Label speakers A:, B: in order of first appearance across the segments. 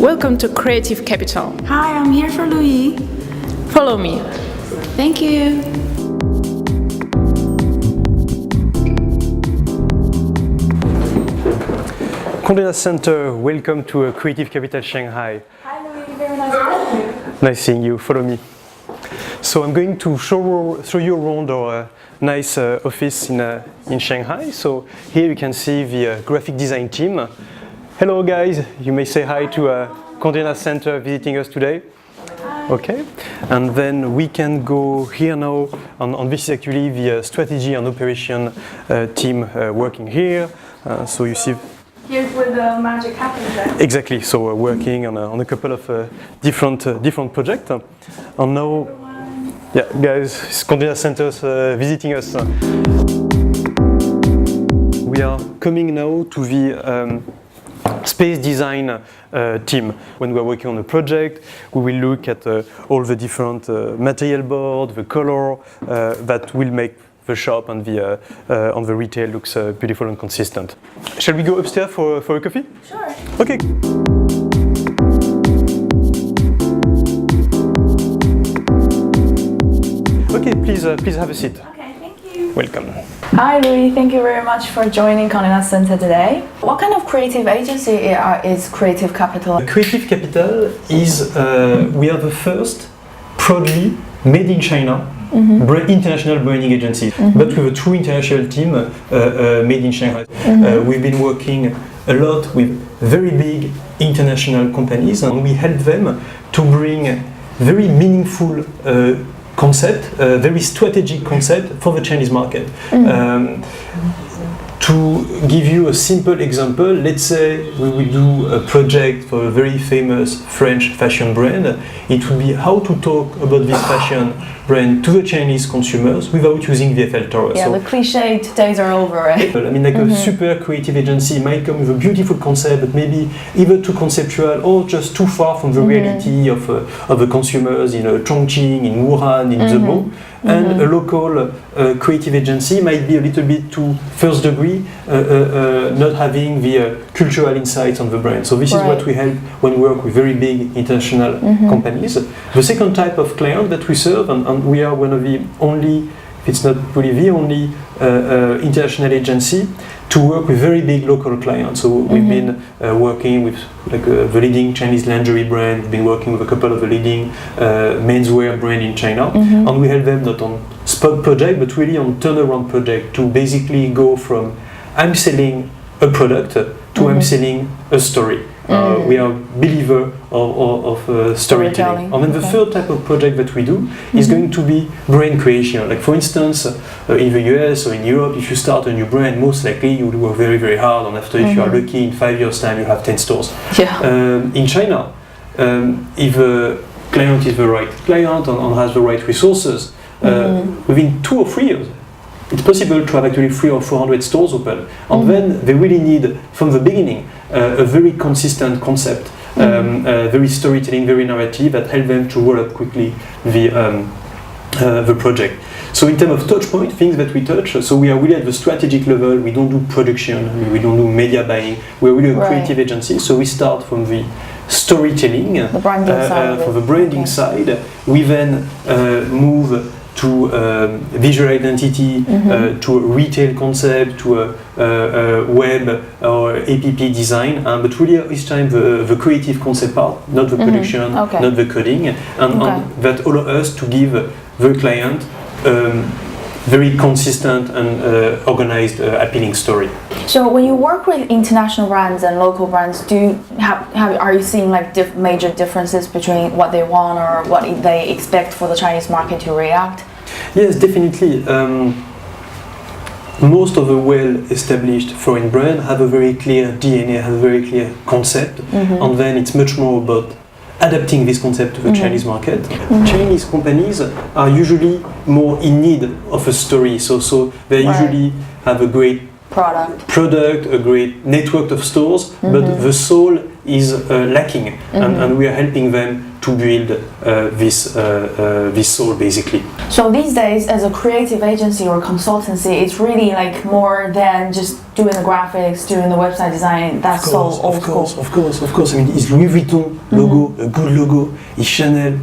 A: Welcome to Creative Capital.
B: Hi, I'm here for Louis.
A: Follow me.
B: Thank you.
C: Condé Nast Center, welcome to Creative Capital Shanghai.
B: Hi Louis, very nice to meet you.
C: Nice seeing you, follow me. So I'm going to show you around our nice office in Shanghai. So here you can see the graphic design team. Hello guys, you may say hi to Condé Nast Center visiting us today.
B: Hi.
C: Okay, and then we can go here now, and this is actually the strategy and operation team working here. So you see
B: Here's where the magic happens then.
C: exactly. So we're working on a couple of different projects. And now, yeah, guys, it's Condé Nast Center visiting us. We are coming now to the space design team. When we're working on a project, we will look at all the different material board, the color that will make the shop and the retail looks beautiful and consistent. Shall we go upstairs for a coffee?
B: Sure.
C: Okay. Okay, please have a seat.
B: Okay, thank you.
C: Welcome.
B: Hi Louis, thank you very much for joining Condé Nast Center today. What kind of creative agency is Creative Capital?
C: Creative Capital is we are the first proudly made in China international branding agency, but with a true international team made in Shanghai. We've been working a lot with very big international companies, and we help them to bring very meaningful concept, very strategic concept for the Chinese market. To give you a simple example, let's say we will do a project for a very famous French fashion brand. It would be how to talk about this fashion brand to the Chinese consumers without using the Eiffel Tower.
B: Yeah,
C: So,
B: the cliched days are over, right?
C: I mean, like a super creative agency might come with a beautiful concept, but maybe either too conceptual or just too far from the reality of the consumers in Chongqing, in Wuhan, in Zhebu. And a local creative agency might be a little bit too first degree, not having the cultural insights on the brand. So this is what we help when we work with very big international companies. The second type of client that we serve, and we are one of the only, if it's not really the only international agency to work with very big local clients. So we've been working with like the leading Chinese lingerie brand, we've been working with a couple of the leading menswear brand in China, and we help them not on spot project but really on turnaround project to basically go from I'm selling a product to I'm selling a story. We are believer of storytelling. And then the third type of project that we do is going to be brand creation. Like for instance, in the US or in Europe, if you start a new brand, most likely you will work very, very hard. And after, if you are lucky, in 5 years' time, you have 10 stores.
B: Yeah.
C: In China, if a client is the right client and has the right resources, within 2 or 3 years, it's possible to have actually 300 or 400 stores open. And then they really need, from the beginning, a very consistent concept, very storytelling, very narrative that help them to roll up quickly the project. So in terms of touch point, things that we touch, so we are really at the strategic level, we don't do production, we don't do media buying, we're really a creative agency, so we start from the storytelling,
B: The branding side.
C: from the branding side, we then move to visual identity, to a retail concept, to a web or app design, but really each time the creative concept part, not the production, not the coding, and that allow us to give the client very consistent and organized, appealing story.
B: So when you work with international brands and local brands, are you seeing like major differences between what they want or what they expect for the Chinese market to react?
C: Yes, definitely. Most of the well-established foreign brands have a very clear DNA, have a very clear concept, and then it's much more about adapting this concept to the Chinese market. Chinese companies are usually more in need of a story, so they usually have a great product, a great network of stores, but the soul is lacking, and we are helping them to build this soul, basically.
B: So these days, as a creative agency or consultancy, it's really like more than just doing the graphics, doing the website design. That's so old school.
C: Of course. I mean, is Louis Vuitton logo a good logo? Is Chanel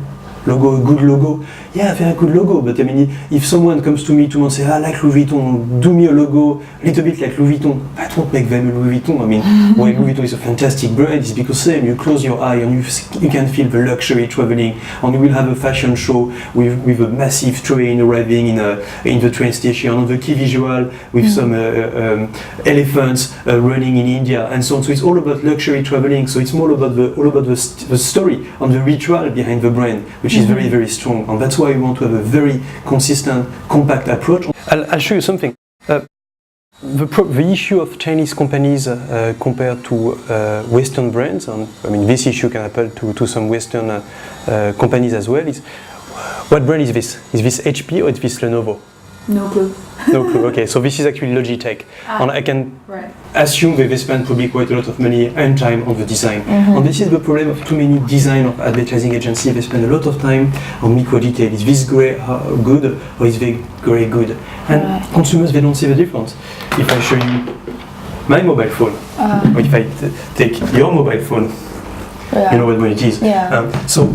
C: logo a good logo? Yeah, very good logo. But I mean, if someone comes to me tomorrow and says, I like Louis Vuitton, do me a logo a little bit like Louis Vuitton, I don't make them a Louis Vuitton. I mean, why Louis Vuitton is a fantastic brand, it's because same, you close your eye and you can feel the luxury traveling, and you will have a fashion show with a massive train arriving in the train station, on the key visual with some elephants running in India and so on. So it's all about luxury traveling. So it's more about the story and the ritual behind the brand, which is very, very strong. And that's why we want to have a very consistent, compact approach. I'll show you something. The issue of Chinese companies compared to Western brands, and I mean this issue can apply to some Western companies as well, is what brand is this? Is this HP or is this Lenovo?
B: No clue.
C: No clue. Okay, so this is actually Logitech, and I can assume that they spend probably quite a lot of money and time on the design. And this is the problem of too many design or advertising agencies. They spend a lot of time on micro detail. Is this grey good or is this grey good? And consumers, they don't see the difference. If I show you my mobile phone, or if I take your mobile phone, you know what it is. So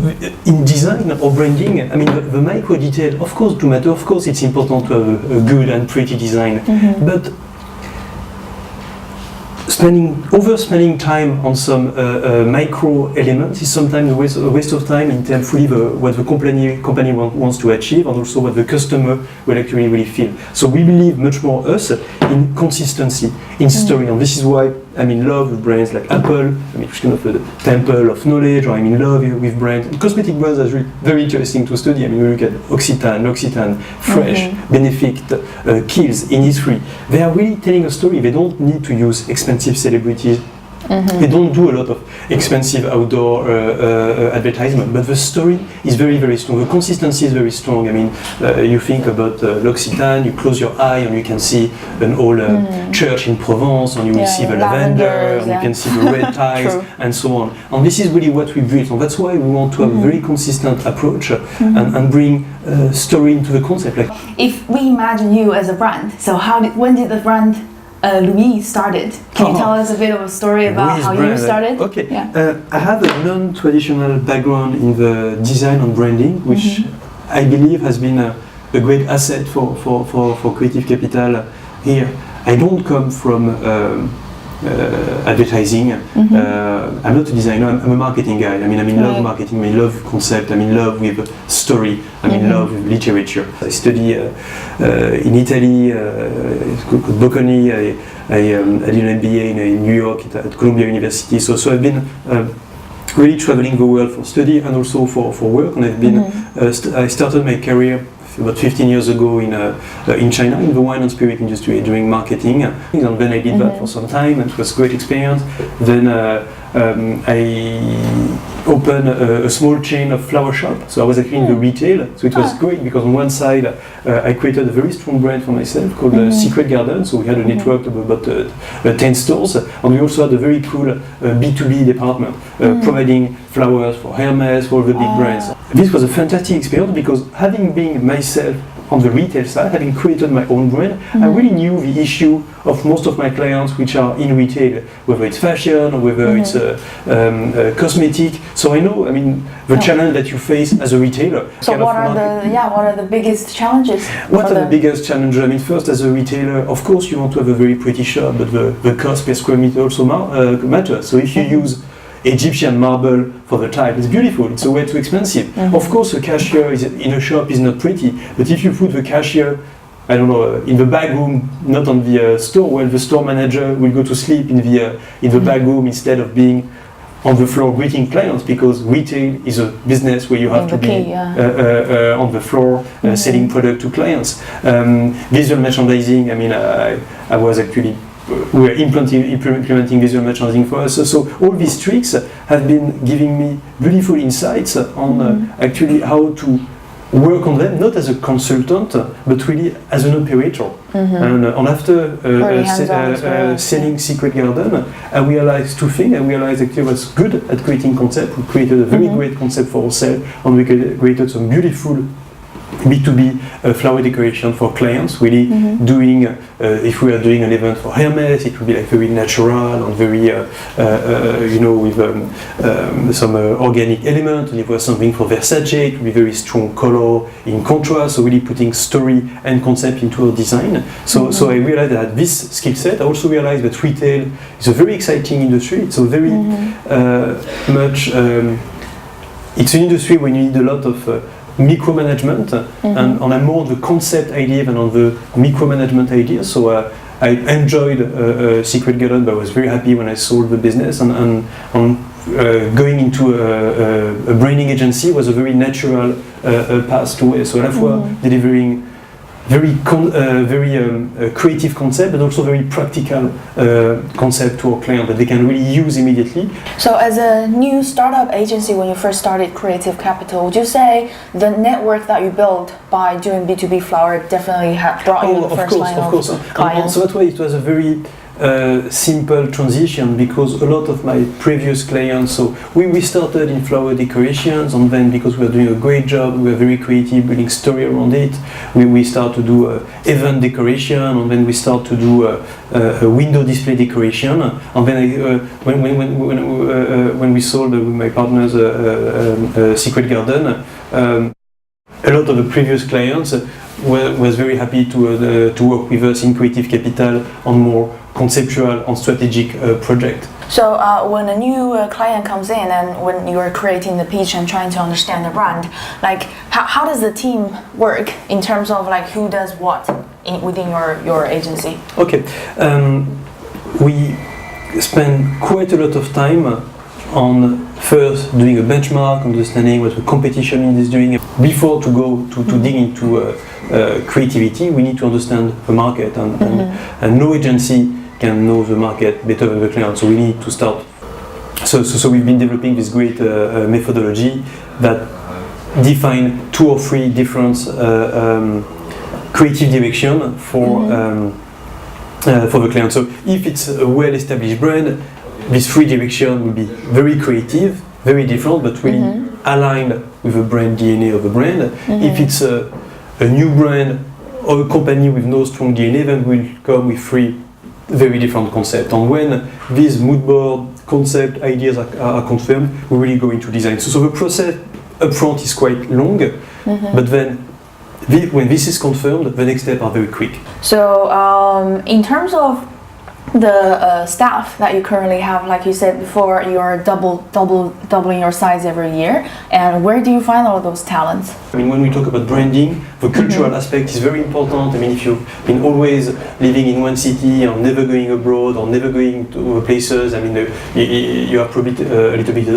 C: in design or branding, I mean the micro detail, of course, do matter. Of course, it's important to have a good and pretty design, but overspending time on some micro elements is sometimes a waste of time in terms of what the company wants to achieve, and also what the customer will actually really feel. So we believe much more in consistency, in story, and this is why I'm in love with brands like Apple. I mean, it's kind of a temple of knowledge, or I'm in love with brands. Cosmetic brands are very interesting to study. I mean, we look at L'Occitane, Fresh, Benefit, Kiehl's, Innisfree. They are really telling a story. They don't need to use expensive celebrities. They don't do a lot of expensive outdoor advertisement, but the story is very, very strong. The consistency is very strong. I mean, you think about L'Occitane, you close your eye and you can see an old church in Provence, and you will see the lavender, and you can see the red tiles, and so on. And this is really what we built, and that's why we want to have a very consistent approach and bring story into the concept. Like,
B: if we imagine you as a brand, so when did the brand Louis started? Can you tell us a bit of a story about
C: Louis
B: how
C: brand,
B: you started?
C: Okay. I have a non-traditional background in the design and branding, which I believe has been a great asset for Creative Capital here. I don't come from advertising. I'm not a designer, I'm a marketing guy. I mean, I'm in love with marketing, I'm in love with concept, I'm in love with story, I'm in love with literature. I study in Italy, it's called Bocconi. I did an MBA in New York at Columbia University. So I've been really traveling the world for study and also for work. And I've been I started my career about 15 years ago in China, in the wine and spirit industry, doing marketing. And then I did that for some time, and it was a great experience. Then I opened a small chain of flower shop. So I was actually in the retail. So it was great because on one side I created a very strong brand for myself called Secret Garden. So we had a network of about 10 stores, and we also had a very cool B2B department providing flowers for Hermes, for all the big brands. This was a fantastic experience because having been myself on the retail side, having created my own brand, I really knew the issue of most of my clients which are in retail, whether it's fashion or whether it's cosmetic. So I know, I mean, the challenge that you face as a retailer.
B: So what are the biggest challenges?
C: What are the biggest challenges? I mean, first, as a retailer, of course, you want to have a very pretty shop, but the cost per square meter also matters. So if you use Egyptian marble for the tile, it's beautiful, it's way too expensive. Of course, a cashier in a shop is not pretty, but if you put the cashier, I don't know, in the back room, not on the store, well, the store manager will go to sleep in the back room instead of being on the floor greeting clients, because retail is a business where you have to be on the floor selling product to clients. Visual merchandising, I mean, I was actually we are implementing visual merchandising for us. So all these tricks have been giving me beautiful insights on actually how to work on them not as a consultant but really as an operator. And after
B: Very hands-on as well.
C: selling Secret Garden, I realized two things. I realized actually I was good at creating concept. We created a very great concept for ourselves, and we created some beautiful B2B flower decoration for clients, really doing, if we are doing an event for Hermes, it would be like very natural and very, with some organic element. And if it was something for Versace, it would be very strong color in contrast, so really putting story and concept into our design. So I realized that this skill set. I also realized that retail is a very exciting industry. It's a very it's an industry where you need a lot of micromanagement, and I'm more on the concept idea than on the micromanagement idea. So I enjoyed Secret Garden, but I was very happy when I sold the business, and going into a branding agency was a very natural path to it. So à la fois delivering very creative concept, but also very practical concept to our client that they can really use immediately.
B: So as a new startup agency, when you first started Creative Capital, would you say the network that you built by doing B2B flower definitely brought you the first line of clients?
C: So that's why it was a very simple transition, because a lot of my previous clients, so we started in flower decorations, and then because we were doing a great job, we were very creative, building story around it, we start to do event decoration, and then we start to do a window display decoration, and then when we sold with my partners Secret Garden, a lot of the previous clients was very happy to work with us in Creative Capital on more conceptual and strategic project.
B: So when a new client comes in and when you are creating the pitch and trying to understand the brand, like how does the team work in terms of like who does what within your agency?
C: Okay, we spend quite a lot of time on first doing a benchmark, understanding what the competition is doing. Before to go to dig into creativity, we need to understand the market, and no agency can know the market better than the client. So we need to start. So we've been developing this great methodology that define 2 or 3 different creative direction for the client. So if it's a well-established brand, these 3 directions will be very creative, very different, but really aligned with the brand DNA of the brand. If it's a new brand or a company with no strong DNA, then we'll come with 3 very different concepts. And when these mood board concept ideas are confirmed, we really go into design. So the process upfront is quite long, but then when this is confirmed, the next steps are very quick.
B: So in terms of the staff that you currently have, like you said before, you're doubling your size every year, and where do you find all those talents?
C: I mean, when we talk about branding, the cultural aspect is very important. I mean, if you've been always living in one city and never going abroad or never going to places, I mean, you are probably a little bit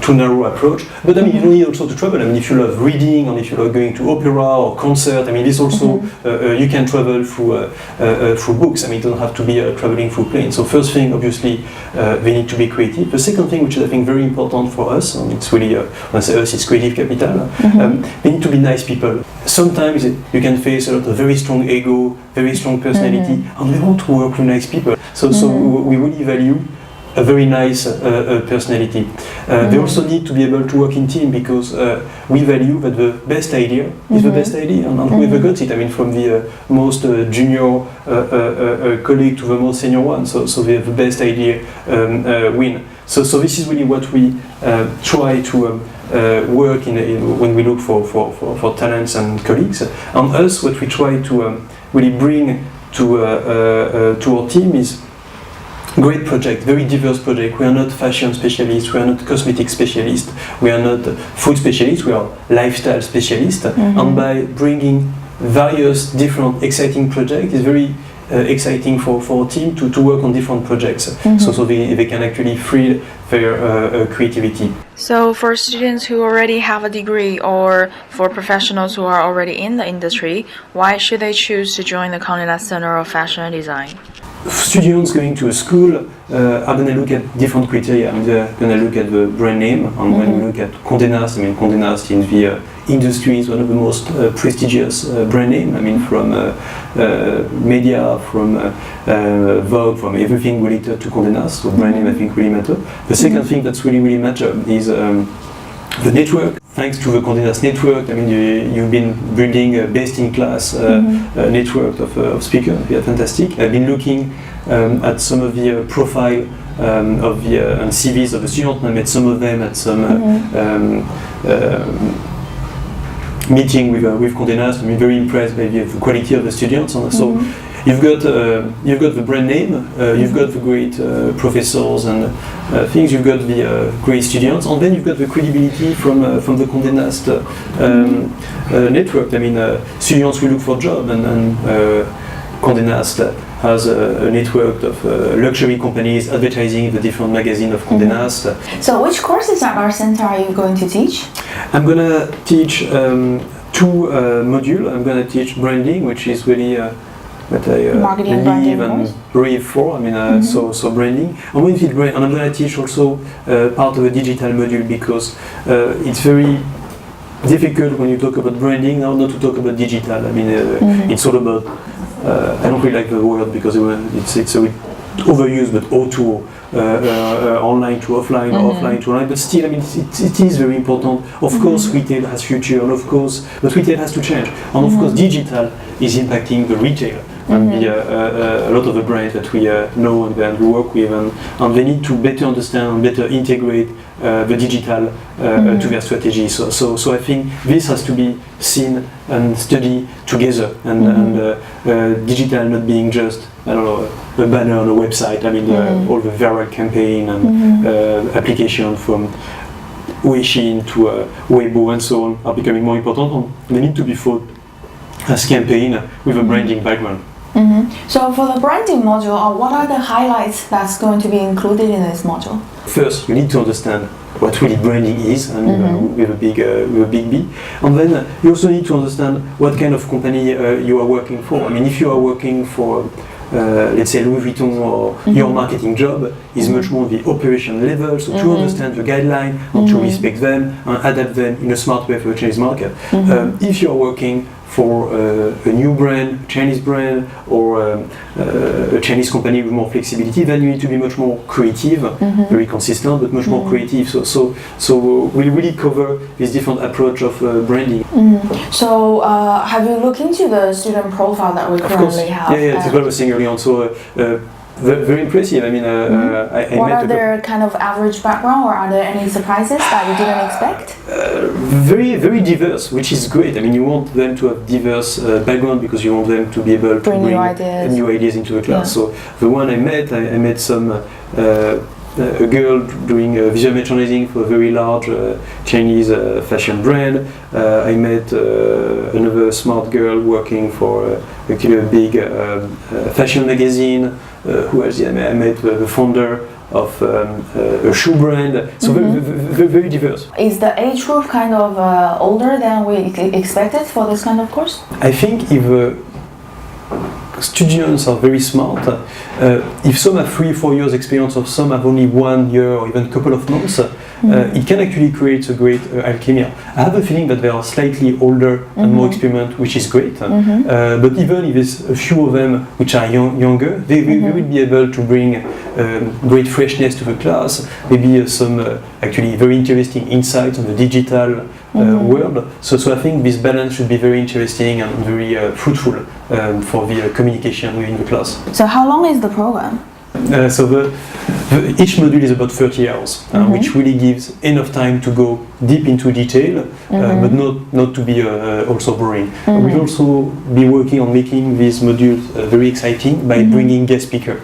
C: too narrow approach. But I mean, you don't need also to travel. I mean, if you love reading and if you love going to opera or concert, I mean, this also you can travel through books. I mean, it doesn't have to be traveling through plane. So first thing, obviously, they need to be creative. The second thing, which is I think very important for us, and it's really when I say us, it's Creative Capital. They need to be nice people. Sometimes you can face a lot of very strong ego, very strong personality, and we want to work with nice people. So we really value a very nice personality. They also need to be able to work in team, because we value that the best idea is the best idea, and whoever got it, I mean, from the most junior colleague to the most senior one, so the best idea win. So this is really what we try to work in when we look for talents and colleagues. And us, what we try to really bring to our team is great project, very diverse project. We are not fashion specialists, we are not cosmetic specialists, we are not food specialists, we are lifestyle specialists. And by bringing various different exciting projects, it's very exciting for our team to work on different projects. So they can actually free their creativity.
B: So for students who already have a degree, or for professionals who are already in the industry, why should they choose to join the Conde Nast Center of Fashion and Design?
C: students going to a school are going to look at different criteria. I mean, they're going to look at the brand name, and when we look at Condé Nast, I mean, Condé Nast in the industry is one of the most prestigious brand name. I mean, from media, from Vogue, from everything related to Condé Nast. So brand name, I think, really matter. The second thing that's really matter is the network. Thanks to the Condé Nast network, I mean, you've been building a best-in-class network of speakers. They are fantastic. I've been looking at some of the profile of the and CVs of the students. I met some of them at some meeting with Condé Nast. I'm very impressed by the quality of the students. And so you've got the brand name, you've got the great professors and things. You've got the great students, and then you've got the credibility from the Condé Nast network. I mean, students will look for job, and Condé Nast has a network of luxury companies advertising the different magazines of Condé Nast.
B: So which courses at our center are you going to teach?
C: I'm going to teach two modules. I'm going to teach branding, which is really what I live and breathe for. I mean, so branding. I'm going to teach and I'm going to teach also part of a digital module, because it's very difficult when you talk about branding now not to talk about digital. I mean, it's all about. I don't really like the word because it's a bit overused, but O2, online to offline, or offline to online. But still, I mean, it is very important. Of course, retail has future, and of course, but retail has to change. And of course, digital is impacting the retail. And a lot of the brands that we know and we work with, and they need to better understand and better integrate the digital to their strategy. So I think this has to be seen and studied together, and digital not being just, I don't know, a banner on a website. I mean, all the viral campaign and application from Weixin to Weibo and so on are becoming more important, and they need to be thought as campaign with a branding background.
B: So for the branding module, what are the highlights that's going to be included in this module?
C: First, you need to understand what really branding is, and with a big B. And then you also need to understand what kind of company you are working for. I mean, if you are working for, let's say, Louis Vuitton, or your marketing job is much more the operation level, so to understand the guideline and to respect them and adapt them in a smart way for the Chinese market. If you are working for a new brand, Chinese brand, or a Chinese company with more flexibility, then you need to be much more creative, very consistent, but much more creative. So we really cover this different approach of branding.
B: So have you looked into the student profile that we currently have?
C: Yeah, that's what I was saying earlier on. So very impressive. I mean,
B: what are their kind of average background, or are there any surprises that you didn't expect?
C: Very diverse, which is great. I mean, you want them to have diverse background because you want them to be able to bring new ideas into the class. So the one I met some a girl doing visual merchandising for a very large Chinese fashion brand. I met another smart girl working for actually a big fashion magazine. Who else? I met the founder of a shoe brand. So very diverse.
B: Is the age group kind of older than we expected for this kind of course?
C: I think if students are very smart, if some have 3-4 years experience, or some have only 1 year or even a couple of months, it can actually create a great alchemy. I have a feeling that they are slightly older and more experienced, which is great. But even if there's a few of them which are younger, they will be able to bring great freshness to the class, maybe some actually very interesting insights on the digital world. So I think this balance should be very interesting and very fruitful for the communication within the class.
B: So how long is the program?
C: So each module is about 30 hours, which really gives enough time to go deep into detail, but not to be also boring. We'll also be working on making these modules very exciting by bringing guest speakers.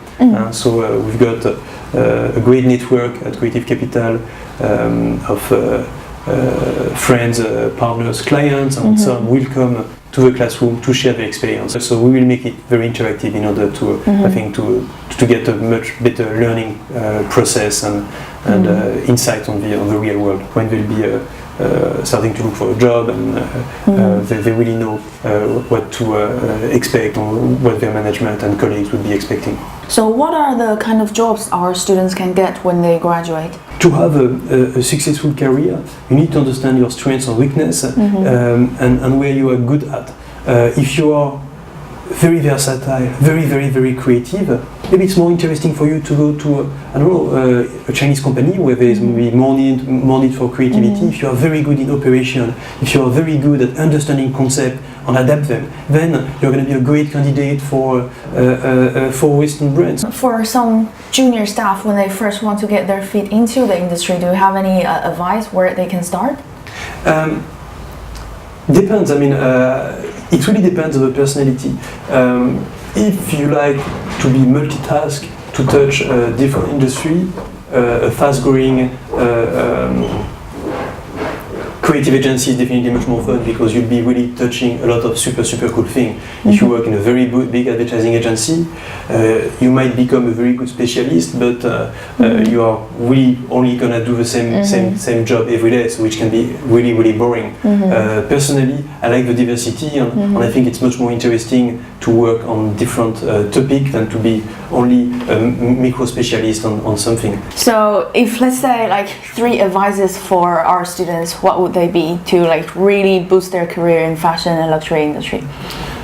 C: So we've got a great network at Creative Capital of friends, partners, clients, and some will come to the classroom to share their experience. So we will make it very interactive in order to, I think, to get a much better learning process and insight on the real world when there will be starting to look for a job, and they really know what to expect, or what their management and colleagues would be expecting.
B: So what are the kind of jobs our students can get when they graduate?
C: To have a successful career, you need to understand your strengths and weakness, and where you are good at. If you are very versatile, very creative, maybe it's more interesting for you to go to, I don't know, a Chinese company where there is maybe more need for creativity. If you are very good in operation, if you are very good at understanding concepts and adapt them, then you're going to be a great candidate for Western brands.
B: For some junior staff, when they first want to get their feet into the industry, do you have any advice where they can start?
C: Depends. I mean, it really depends on the personality. If you like to be multitask, to touch different industry, a fast-growing creative agency is definitely much more fun, because you'll be really touching a lot of super cool things. If you work in a very big advertising agency, you might become a very good specialist, but you are really only gonna do the same job every day, so which can be really boring. Personally, I like the diversity, and I think it's much more interesting to work on different topics than to be only a micro specialist on something.
B: So if, let's say, like 3 advices for our students, what would they be to like really boost their career in fashion and luxury industry?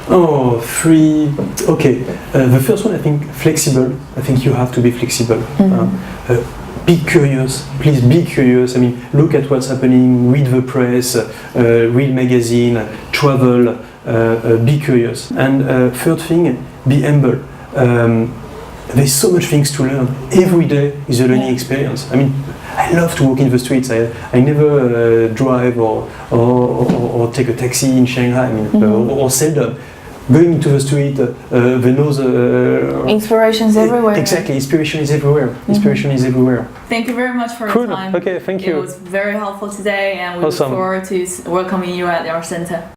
C: Oh, 3. Okay. The first one, I think, flexible. I think you have to be flexible. Be curious. Please be curious. I mean, look at what's happening. Read the press. Read magazine. Travel. Be curious. And third thing, be humble. There's so much things to learn. Every day is a learning experience. I mean, I love to walk in the streets. I never drive or take a taxi in Shanghai. I mean, or seldom. Going into the street, the nose.
B: Inspiration's everywhere.
C: Exactly, inspiration is everywhere. Inspiration is everywhere.
A: Thank you very much for
C: Cool.
A: your time.
C: Okay, thank you.
A: It was very helpful today, and we
C: Awesome.
A: look forward to welcoming you at our center.